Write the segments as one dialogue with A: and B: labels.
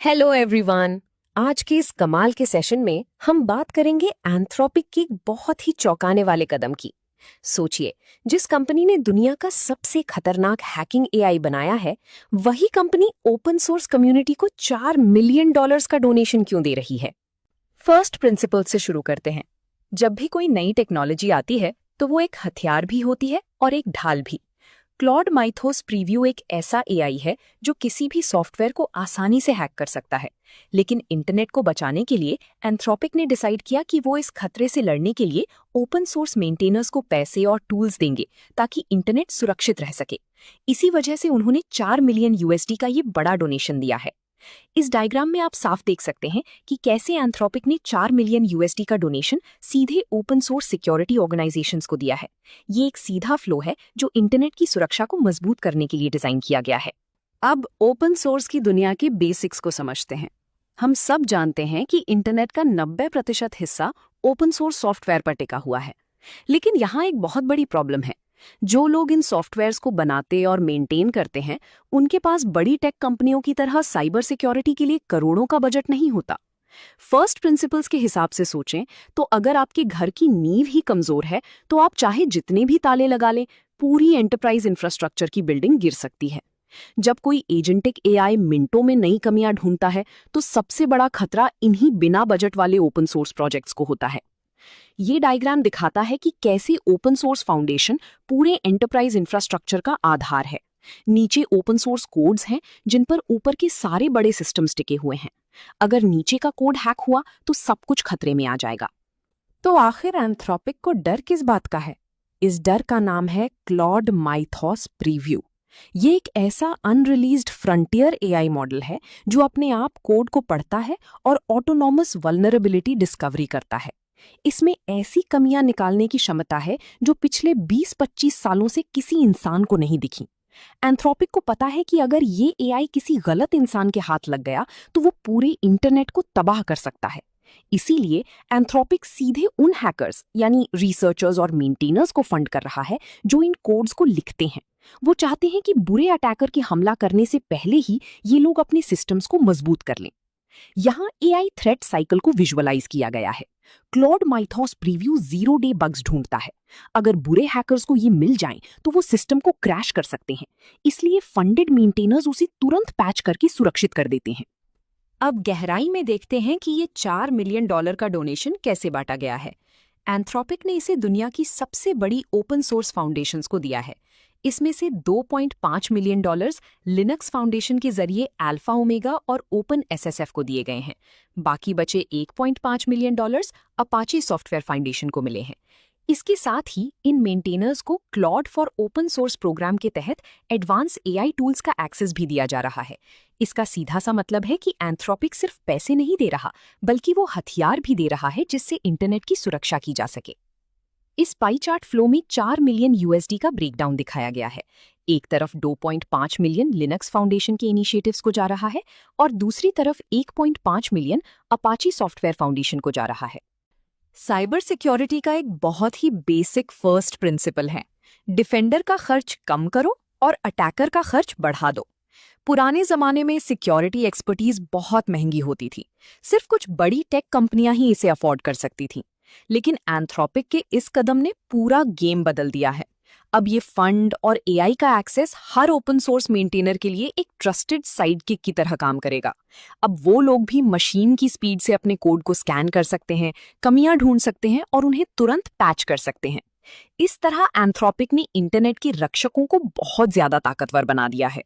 A: Hello everyone. आज के इस कमाल के सेशन में हम बात करेंगे एंथ्रोपिक के एक बहुत ही चौंकाने वाले कदम की। सोचिए, जिस कंपनी ने दुनिया का सबसे खतरनाक हैकिंग एआई बनाया है, वही कंपनी ओपन सोर्स कम्युनिटी को $4 मिलियन का डोनेशन क्यों दे रही है?
B: फर्स्ट प्रिंसिपल से शुरू करते हैं। जब भी कोई नई टेक्नोलॉजी आती है तो वो एक हथियार भी होती है और एक ढाल भी। क्लॉड माइथोस प्रीव्यू एक ऐसा एआई है जो किसी भी सॉफ्टवेयर को आसानी से हैक कर सकता है, लेकिन इंटरनेट को बचाने के लिए एंथ्रोपिक ने डिसाइड किया कि वो इस खतरे से लड़ने के लिए ओपन सोर्स मेंटेनर्स को पैसे और टूल्स देंगे ताकि इंटरनेट सुरक्षित रह सके। इसी वजह से उन्होंने $4 मिलियन का ये बड़ा डोनेशन दिया है। इस डायग्राम में आप साफ देख सकते हैं कि कैसे एंथ्रोपिक ने $4 मिलियन का डोनेशन सीधे ओपन सोर्स सिक्योरिटी ऑर्गेनाइजेशंस को दिया है। ये एक सीधा फ्लो है जो इंटरनेट की सुरक्षा को मजबूत करने के लिए डिजाइन किया गया है।
C: अब ओपन सोर्स की दुनिया के बेसिक्स को समझते हैं। हम सब जानते हैं कि इंटरनेट का 90% हिस्सा ओपन सोर्स सॉफ्टवेयर पर टिका हुआ है। लेकिन यहाँ एक बहुत बड़ी प्रॉब्लम है। जो लोग इन सॉफ्टवेयर्स को बनाते और मेंटेन करते हैं, उनके पास बड़ी टेक कंपनियों की तरह साइबर सिक्योरिटी के लिए करोड़ों का बजट नहीं होता। फर्स्ट प्रिंसिपल्स के हिसाब से सोचें तो अगर आपके घर की नींव ही कमजोर है तो आप चाहे जितने भी ताले लगा लें, पूरी एंटरप्राइज इंफ्रास्ट्रक्चर की बिल्डिंग गिर सकती है। जब कोई एजेंटिक एआई मिनटों में नई कमियां ढूंढता है तो सबसे बड़ा खतरा इन्हीं बिना बजट वाले ओपन सोर्स प्रोजेक्ट्स को होता है। ये डायग्राम दिखाता है कि कैसे ओपन सोर्स फाउंडेशन पूरे एंटरप्राइज इंफ्रास्ट्रक्चर का आधार है। नीचे ओपन सोर्स कोड्स हैं जिन पर ऊपर के सारे बड़े सिस्टम्स टिके हुए हैं। अगर नीचे का कोड हैक हुआ तो सब कुछ खतरे में आ जाएगा।
A: तो आखिर एंथ्रोपिक को डर किस बात का है? इस डर का नाम है क्लॉड माइथोस प्रीव्यू। ये एक ऐसा अनरिलीज्ड फ्रंटियर एआई मॉडल है जो अपने आप कोड को पढ़ता है और ऑटोनॉमस वल्नरेबिलिटी डिस्कवरी करता है। इसमें ऐसी कमियां निकालने की क्षमता है जो पिछले 20-25 सालों से किसी इंसान को नहीं दिखी। एंथ्रोपिक को पता है कि अगर ये एआई किसी गलत इंसान के हाथ लग गया तो वो पूरे इंटरनेट को तबाह कर सकता है। इसीलिए एंथ्रोपिक सीधे उन हैकर्स यानी रिसर्चर्स और मेंटेनर्स को फंड कर रहा है जो इन कोड्स को लिखते हैं। वो चाहते हैं कि बुरे अटैकर के हमला करने से पहले ही ये लोग अपने सिस्टम्स को मजबूत कर लें। यहाँ एआई थ्रेट साइकिल को विजुअलाइज किया गया है। Claude Mythos preview 0 day bugs ढूंढता है। अगर बुरे हैकर्स को ये मिल जाएं तो वो सिस्टम को क्रैश कर सकते हैं, इसलिए फंडेड मेंटेनर्स उसे तुरंत पैच करके सुरक्षित कर देते हैं।
B: अब गहराई में देखते हैं कि ये $4 मिलियन का डोनेशन कैसे बांटा गया है। एंथ्रोपिक ने इसे दुनिया की सबसे बड़ी ओपन सोर्स फाउंडेशंस को दिया है। इसमें से $2.5 मिलियन लिनक्स फाउंडेशन के जरिए अल्फा ओमेगा और ओपन एसएसएफ को दिए गए हैं। बाकी बचे $1.5 मिलियन अपाचे सॉफ्टवेयर फाउंडेशन को मिले हैं। इसके साथ ही इन मेंटेनर्स को Claude for open source program के तहत एडवांस एआई टूल्स का एक्सेस भी दिया जा रहा है। इसका सीधा सा मतलब है कि एंथ्रोपिक सिर्फ पैसे नहीं दे रहा, बल्कि वो हथियार भी दे रहा है जिससे इंटरनेट की सुरक्षा की जा सके। इस पाई चार्ट फ्लो में $4 मिलियन का ब्रेकडाउन दिखाया गया है। एक तरफ 2.5 मिलियन लिनक्स फाउंडेशन के इनिशिएटिव्स को जा रहा है और दूसरी तरफ 1.5 मिलियन अपाची सॉफ्टवेयर फाउंडेशन को जा रहा है। साइबर सिक्योरिटी का एक बहुत ही बेसिक फर्स्ट प्रिंसिपल है, डिफेंडर का खर्च कम करो और अटैकर का खर्च बढ़ा दो। पुराने जमाने में सिक्योरिटी एक्सपर्टीज बहुत महंगी होती थी, सिर्फ कुछ बड़ी टेक कंपनियां ही इसे अफोर्ड कर सकती थीं। लेकिन एंथ्रोपिक के इस कदम ने पूरा गेम बदल दिया है। अब ये फंड और एआई का एक्सेस हर ओपन सोर्स मेंटेनर के लिए एक ट्रस्टेड साइडकिक की तरह काम करेगा। अब वो लोग भी मशीन की स्पीड से अपने कोड को स्कैन कर सकते हैं, कमियां ढूंढ सकते हैं और उन्हें तुरंत पैच कर सकते हैं। इस तरह एंथ्रोपिक ने इंटरनेट के रक्षकों को बहुत ज्यादा ताकतवर बना दिया है।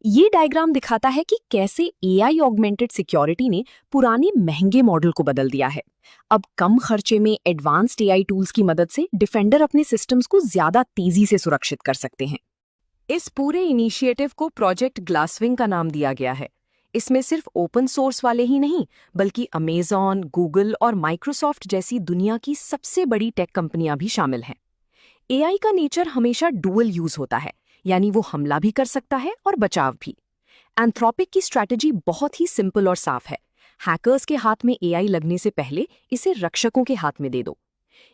B: ये डायग्राम दिखाता है कि कैसे एआई ऑगमेंटेड सिक्योरिटी ने पुराने महंगे मॉडल को बदल दिया है। अब कम खर्चे में एडवांस्ड एआई टूल्स की मदद से डिफेंडर अपने सिस्टम्स को ज्यादा तेजी से सुरक्षित कर सकते हैं।
A: इस पूरे इनिशिएटिव को प्रोजेक्ट ग्लासविंग का नाम दिया गया है। इसमें सिर्फ ओपन सोर्स वाले ही नहीं, बल्कि अमेज़न, गूगल और माइक्रोसॉफ्ट जैसी दुनिया की सबसे बड़ी टेक कंपनियां भी शामिल हैं। एआई का नेचर हमेशा डुअल यूज होता है, यानी वो हमला भी कर सकता है और बचाव भी। एंथ्रोपिक की स्ट्रैटेजी बहुत ही सिंपल और साफ है। हैकर्स के हाथ में एआई लगने से पहले इसे रक्षकों के हाथ में दे दो।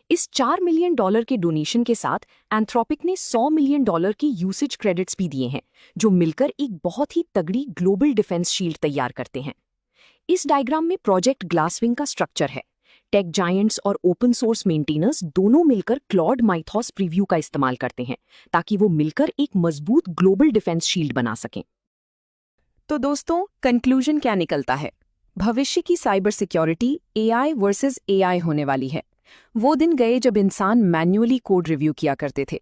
A: इस $4 मिलियन के डोनेशन के साथ एंथ्रोपिक ने $100 मिलियन की यूसेज क्रेडिट्स भी दिए हैं, जो मिलकर एक बहुत ही तगड़ी ग्लोबल डिफेंस शील्ड तैयार करते हैं।
B: इस डायग्राम में प्रोजेक्ट ग्लासविंग का स्ट्रक्चर है। टेक जायंट्स और ओपन सोर्स मेंटेनर्स दोनों मिलकर क्लॉड माइथॉस प्रीव्यू का इस्तेमाल करते हैं ताकि वो मिलकर एक मजबूत ग्लोबल डिफेंस शील्ड बना सकें। तो दोस्तों, कंक्लूजन क्या निकलता है? भविष्य की cyber security AI versus AI होने वाली है। वो दिन गए जब इंसान मैन्युअली कोड रिव्यू किया करते थे।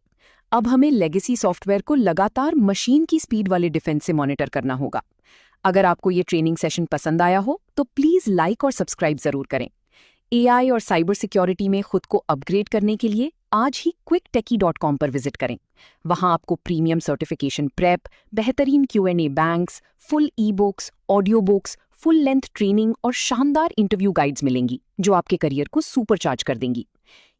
B: अब हमें लेगेसी सॉफ्टवेयर को लगातार मशीन की स्पीड वाले डिफेंस से मॉनिटर करना होगा। अगर आपको ये ट्रेनिंग सेशन पसंद आया हो तो प्लीज लाइक और सब्सक्राइब जरूर करें। एआई और साइबर सिक्योरिटी में खुद को अपग्रेड करने के लिए आज ही quicktechie.com पर विजिट करें। वहां आपको प्रीमियम सर्टिफिकेशन प्रेप, बेहतरीन Q&A banks, full e books, audio books, full length training और शानदार इंटरव्यू गाइड्स मिलेंगी जो आपके करियर को सुपरचार्ज कर देंगी।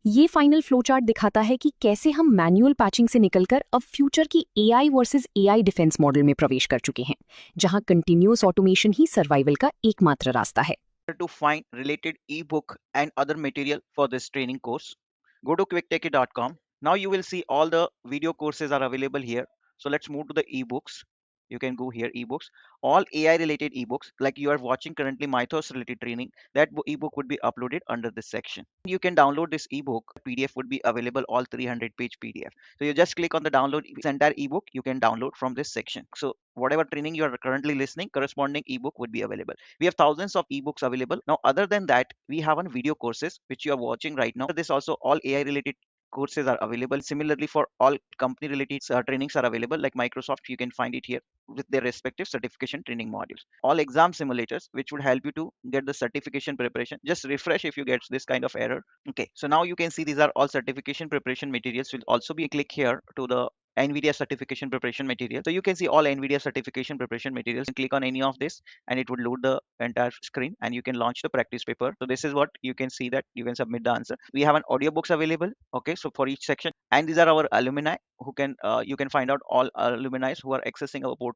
B: ये फाइनल फ्लोचार्ट दिखाता है कि कैसे हम मैनुअल पैचिंग से निकलकर अब फ्यूचर की AI versus AI defence model में प्रवेश कर चुके हैं, जहां कंटिन्यूअस ऑटोमेशन ही सर्वाइवल का एकमात्र रास्ता है।
D: To find related ebook and other material for this training course, go to quicktechie.com. Now you will see all the video courses are available here. So let's move to the ebooks. You can go here, ebooks, all AI related ebooks like you are watching currently Mythos related training. That ebook would be uploaded under this section. You can download this ebook. PDF would be available, all 300-page PDF. So you just click on the download this entire ebook. You can download from this section. So whatever training you are currently listening, corresponding ebook would be available. We have thousands of ebooks available. Now other than that, we have on video courses which you are watching right now. This also all AI related courses are available. Similarly, for all company related trainings are available, like Microsoft, you can find it here with their respective certification training modules. All exam simulators which would help you to get the certification preparation. Just refresh if you get this kind of error. Okay, so now you can see these are all certification preparation materials. Will also be click here to the NVIDIA certification preparation material. So you can see all NVIDIA certification preparation materials. Click on any of this and it would load the entire screen and you can launch the practice paper. So this is what you can see, that you can submit the answer. We have an audiobooks available. Okay, so for each section, and these are our alumni who can you can find out all alumni who are accessing our portal.